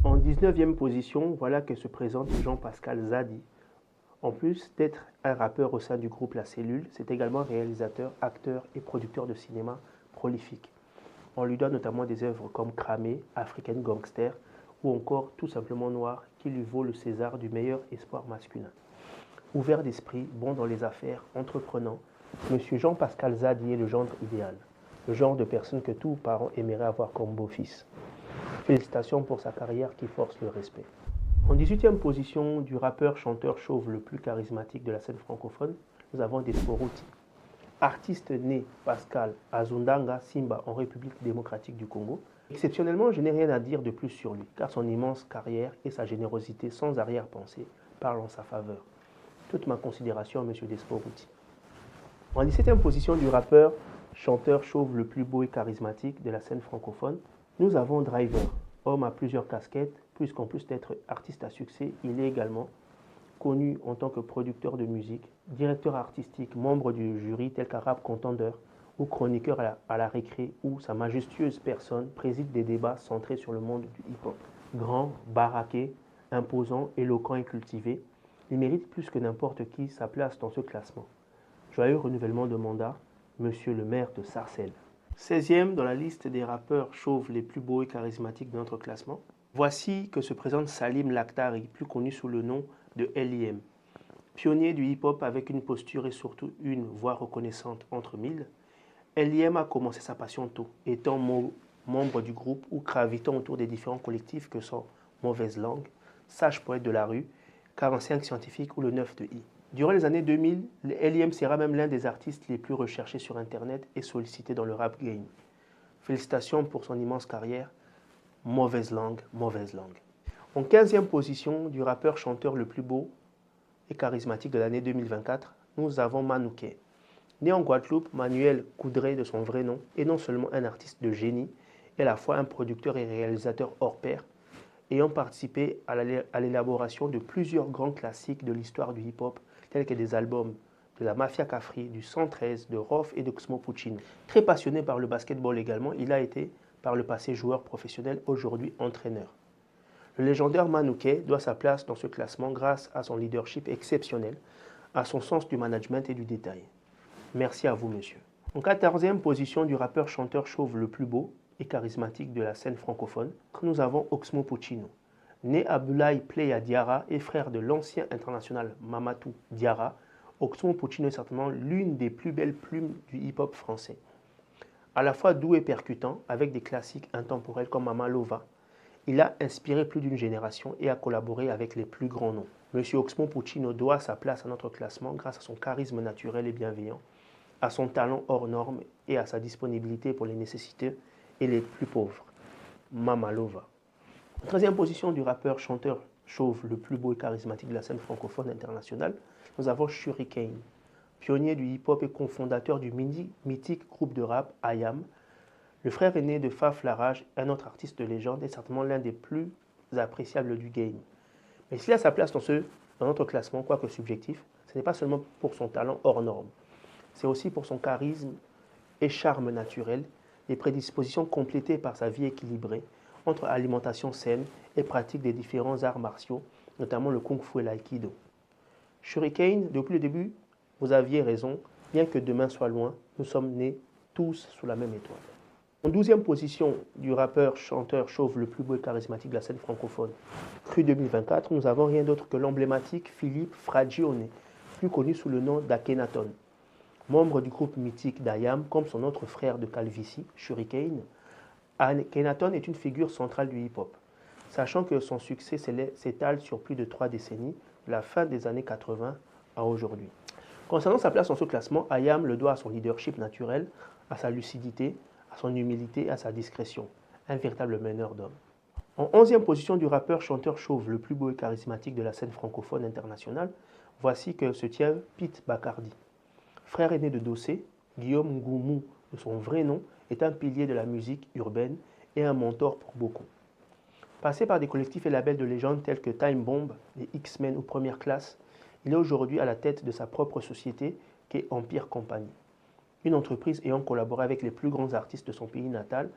En 19e position, voilà que se présente Jean-Pascal Zadi. En plus d'être un rappeur au sein du groupe La Cellule, c'est également réalisateur, acteur et producteur de cinéma prolifique. On lui donne notamment des œuvres comme Cramé, African Gangster ou encore Tout simplement Noir qui lui vaut le César du meilleur espoir masculin. Ouvert d'esprit, bon dans les affaires, entreprenant, M. Jean-Pascal Zadi est le gendre idéal, le genre de personne que tout parent aimerait avoir comme beau-fils. Félicitations pour sa carrière qui force le respect. En 18e position du rappeur-chanteur chauve le plus charismatique de la scène francophone, nous avons Desporuti. Artiste né Pascal à Zundanga, Simba, en République démocratique du Congo. Exceptionnellement, je n'ai rien à dire de plus sur lui, car son immense carrière et sa générosité sans arrière-pensée parlent en sa faveur. Toute ma considération à M. Desporuti. En 17e position du rappeur-chanteur chauve le plus beau et charismatique de la scène francophone, nous avons Driver, homme à plusieurs casquettes, puisqu'en plus d'être artiste à succès, il est également connu en tant que producteur de musique, directeur artistique, membre du jury tel qu'Arabe Contender ou chroniqueur à la récré où sa majestueuse personne préside des débats centrés sur le monde du hip-hop. Grand, baraqué, imposant, éloquent et cultivé, il mérite plus que n'importe qui sa place dans ce classement. Joyeux renouvellement de mandat, Monsieur le maire de Sarcelles. 16e dans la liste des rappeurs chauves les plus beaux et charismatiques de notre classement. Voici que se présente Salim Lakhtari, plus connu sous le nom de LIM. Pionnier du hip-hop avec une posture et surtout une voix reconnaissante entre mille, LIM a commencé sa passion tôt, étant membre du groupe ou gravitant autour des différents collectifs que sont Mauvaise Langue, Sage Poète de la Rue, 45 Scientifiques ou le 9 de I. Durant les années 2000, LIM sera même l'un des artistes les plus recherchés sur Internet et sollicité dans le rap game. Félicitations pour son immense carrière. Mauvaise langue, mauvaise langue. En 15e position du rappeur-chanteur le plus beau et charismatique de l'année 2024, nous avons Manouké. Né en Guadeloupe, Manuel Coudray de son vrai nom est non seulement un artiste de génie, et à la fois un producteur et réalisateur hors pair, ayant participé à l'élaboration de plusieurs grands classiques de l'histoire du hip-hop, tels que des albums de la Mafia Cafri, du 113, de Rof et d'Oxmo Puccino. Très passionné par le basketball également, il a été par le passé joueur professionnel, aujourd'hui entraîneur. Le légendaire Manouké doit sa place dans ce classement grâce à son leadership exceptionnel, à son sens du management et du détail. Merci à vous, monsieur. En 14e position du rappeur-chanteur chauve le plus beau et charismatique de la scène francophone, nous avons Oxmo Puccino. Né Abdoulaye Playa Diarra et frère de l'ancien international Mamatou Diarra, Oxmo Puccino est certainement l'une des plus belles plumes du hip-hop français. À la fois doux et percutant, avec des classiques intemporels comme Mama Lova, il a inspiré plus d'une génération et a collaboré avec les plus grands noms. Monsieur Oxmo Puccino doit sa place à notre classement grâce à son charisme naturel et bienveillant, à son talent hors norme et à sa disponibilité pour les nécessiteux et les plus pauvres. Mama Lova. En 13e position du rappeur-chanteur chauve le plus beau et charismatique de la scène francophone internationale, nous avons Shurikane. Pionnier du hip-hop et cofondateur du mythique groupe de rap IAM, le frère aîné de Faf Larage, un autre artiste de légende, est certainement l'un des plus appréciables du game. Mais s'il a sa place dans notre classement, quoique subjectif, ce n'est pas seulement pour son talent hors norme, c'est aussi pour son charisme et charme naturel, les prédispositions complétées par sa vie équilibrée entre alimentation saine et pratique des différents arts martiaux, notamment le kung-fu et l'aïkido. Shurikane, depuis le début, vous aviez raison, bien que demain soit loin, nous sommes nés tous sous la même étoile. En 12e position du rappeur-chanteur chauve le plus beau et charismatique de la scène francophone, Cru 2024, nous avons rien d'autre que l'emblématique Philippe Fragione, plus connu sous le nom d'Akhenaton. Membre du groupe mythique d'Ayam, comme son autre frère de calvitie, Shurikane, Akhenaton est une figure centrale du hip-hop, sachant que son succès s'étale sur plus de 3 décennies, de la fin des années 80 à aujourd'hui. Concernant sa place dans ce classement, Ayam le doit à son leadership naturel, à sa lucidité, à son humilité et à sa discrétion. Un véritable meneur d'hommes. En 11e position du rappeur-chanteur chauve le plus beau et charismatique de la scène francophone internationale, voici que se tient Pete Bacardi. Frère aîné de Dossé, Guillaume Ngoumou, de son vrai nom, est un pilier de la musique urbaine et un mentor pour beaucoup. Passé par des collectifs et labels de légende tels que Time Bomb, les X-Men ou Première Classe, il est aujourd'hui à la tête de sa propre société qu'est Empire Compagnie. Une entreprise ayant collaboré avec les plus grands artistes de son pays natal,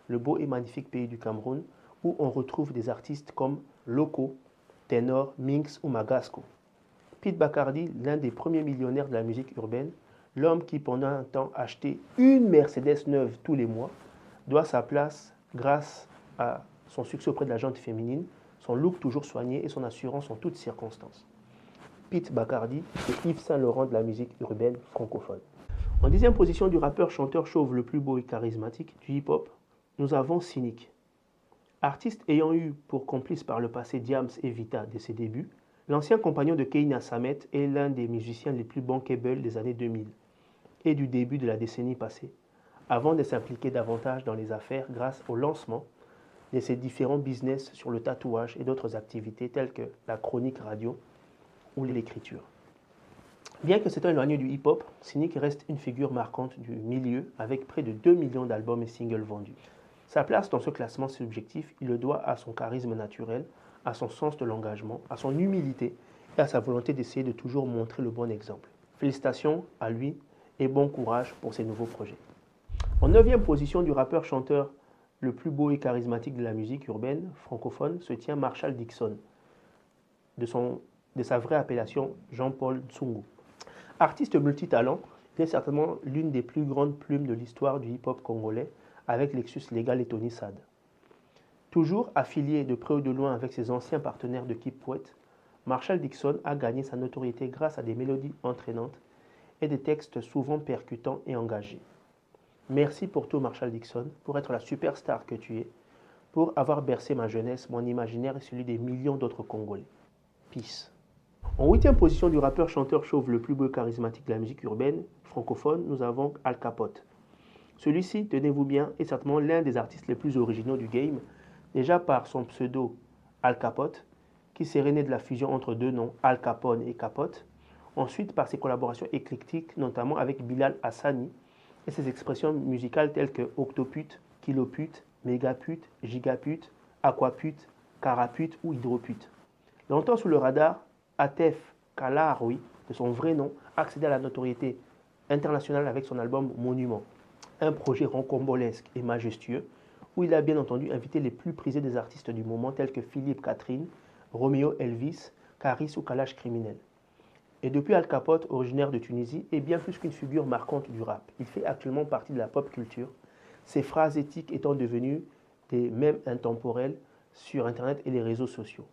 le beau et magnifique pays du Cameroun, où on retrouve des artistes comme Loco, Ténor, Minx ou Magasco. Pete Bacardi, l'un des premiers millionnaires de la musique urbaine, l'homme qui pendant un temps achetait une Mercedes neuve tous les mois, doit sa place grâce à son succès auprès de la gente féminine, son look toujours soigné et son assurance en toutes circonstances. Pete Bacardi, c'est Yves Saint-Laurent de la musique urbaine francophone. En 10e position du rappeur chanteur chauve le plus beau et charismatique du hip-hop, nous avons Cynic. Artiste ayant eu pour complice par le passé Diams et Vita dès ses débuts, l'ancien compagnon de Keïna Samet est l'un des musiciens les plus bankable des années 2000 et du début de la décennie passée, avant de s'impliquer davantage dans les affaires grâce au lancement de ses différents business sur le tatouage et d'autres activités telles que la chronique radio ou l'écriture. Bien que s'étant éloigné du hip-hop, Cynic reste une figure marquante du milieu avec près de 2 millions d'albums et singles vendus. Sa place dans ce classement subjectif, il le doit à son charisme naturel, à son sens de l'engagement, à son humilité et à sa volonté d'essayer de toujours montrer le bon exemple. Félicitations à lui et bon courage pour ses nouveaux projets. En 9e position du rappeur-chanteur le plus beau et charismatique de la musique urbaine francophone se tient Marshall Dixon, de sa vraie appellation Jean-Paul Nsungu. Artiste multitalent, il est certainement l'une des plus grandes plumes de l'histoire du hip-hop congolais avec Lexus Legal et Tony Sad. Toujours affilié de près ou de loin avec ses anciens partenaires de Keep Poète, Marshall Dixon a gagné sa notoriété grâce à des mélodies entraînantes et des textes souvent percutants et engagés. Merci pour tout Marshall Dixon, pour être la superstar que tu es, pour avoir bercé ma jeunesse, mon imaginaire et celui des millions d'autres Congolais. Peace. En 8e position du rappeur-chanteur chauve le plus beau et charismatique de la musique urbaine francophone, nous avons Al Capote. Celui-ci, tenez-vous bien, est certainement l'un des artistes les plus originaux du game, déjà par son pseudo Al Capote, qui serait né de la fusion entre deux noms, Al Capone et Capote, ensuite par ses collaborations éclectiques, notamment avec Bilal Hassani, et ses expressions musicales telles que octopute, kilopute, mégapute, gigapute, aquapute, carapute ou hydropute. Longtemps sous le radar, Atef Kalaroui, de son vrai nom, a accédé à la notoriété internationale avec son album Monument, un projet rocambolesque et majestueux où il a bien entendu invité les plus prisés des artistes du moment tels que Philippe Catherine, Roméo Elvis, Caris ou Kalash Criminel. Et depuis Al Capote, originaire de Tunisie, est bien plus qu'une figure marquante du rap. Il fait actuellement partie de la pop culture, ses phrases éthiques étant devenues des mèmes intemporels sur Internet et les réseaux sociaux.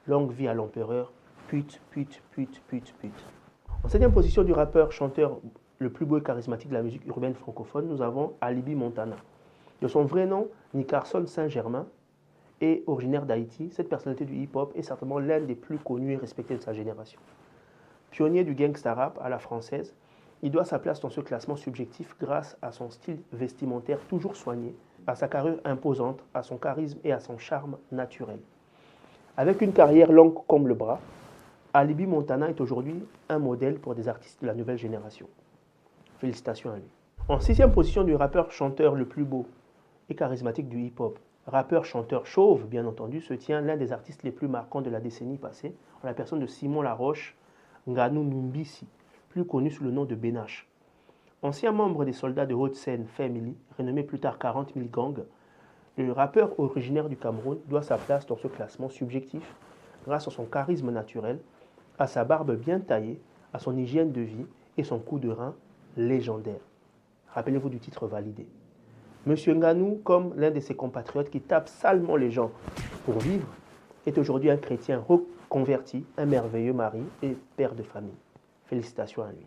Longue vie à l'empereur, pute, pute, pute, pute, pute. En 7e position du rappeur-chanteur le plus beau et charismatique de la musique urbaine francophone, nous avons Alibi Montana. De son vrai nom, Nickerson Saint-Germain, est originaire d'Haïti. Cette personnalité du hip-hop est certainement l'un des plus connus et respectés de sa génération. Pionnier du gangsta rap à la française, il doit sa place dans ce classement subjectif grâce à son style vestimentaire toujours soigné, à sa carrure imposante, à son charisme et à son charme naturel. Avec une carrière longue comme le bras, Alibi Montana est aujourd'hui un modèle pour des artistes de la nouvelle génération. Félicitations à lui. En 6e position du rappeur-chanteur le plus beau et charismatique du hip-hop, rappeur-chanteur chauve bien entendu, se tient l'un des artistes les plus marquants de la décennie passée, en la personne de Simon Laroche Nganou Numbisi, plus connu sous le nom de Benache. Ancien membre des soldats de Haute-Seine Family, renommé plus tard 40 000 Gang, le rappeur originaire du Cameroun doit sa place dans ce classement subjectif grâce à son charisme naturel, à sa barbe bien taillée, à son hygiène de vie et son coup de rein légendaire. Rappelez-vous du titre validé. Monsieur Nganou, comme l'un de ses compatriotes qui tape salement les gens pour vivre, est aujourd'hui un chrétien reconverti, un merveilleux mari et père de famille. Félicitations à lui.